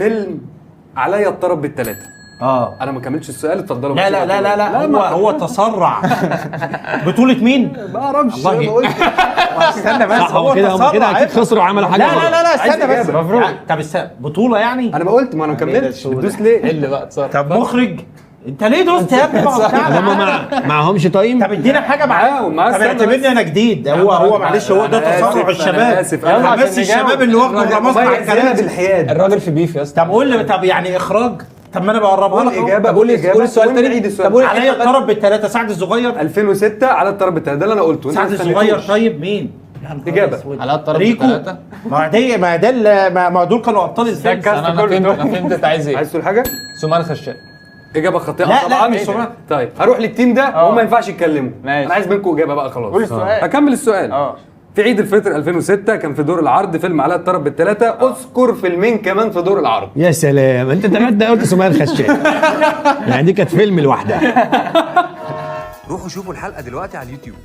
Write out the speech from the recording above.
فيلم عليا الطرب بالثلاثه. انا ما كملتش السؤال، اتفضلوا. لا لا لا لا, لا هو تسرع. بطولة مين؟ ما اعرفش. استنى بس، هو كده اكيد خسروا وعملوا حاجه. لا لا لا لا استنى بس المفروض. طب استنى، بطولة يعني؟ انا ما قلت، ما انا ما كملتش. بتدوس ليه؟ حل بقى تصرف. طب مخرج انت ليه دوست يا ابني؟ هم معهمش تايم. طب ادينا حاجه معاهم. طب اعتبرني انا جديد. هو معلش، هو ده تسرع الشباب. بس الشباب اللي واخدوا الرماز مع الكلام بالحياد. الراجل في بيف يا اسطى. طب قول لي، طب يعني اخراج؟ طب ما انا بقربها لك. الاجابه قول السؤال تاني. طب قول عليا الطرب بالثلاثه. سعد الصغير 2006 على الطرب بالثلاثه، ده اللي انا قلته. سعد الصغير. طيب مين؟ اجابه على الطرب ريكو. بالثلاثه. ما دول كانوا ابطال الفيلم. انا فهمت انت عايز ايه. عايز تقول حاجه؟ سمان خشاب. اجابه خاطئه لا طبعا. مش سمان. طيب هروح للتيم ده وهم ما ينفعش يتكلموا. ماشي. انا عايز منكم اجابه بقى خلاص. قول السؤال. هكمل السؤال. في عيد الفطر 2006 كان في دور العرض فيلم علاء الطرب بالثلاثه. اذكر فيلمين كمان في دور العرض. يا سلام، انت تمام قلت سمان خشاب. يعني دي كانت فيلم لوحدها. روحوا شوفوا الحلقه دلوقتي على اليوتيوب.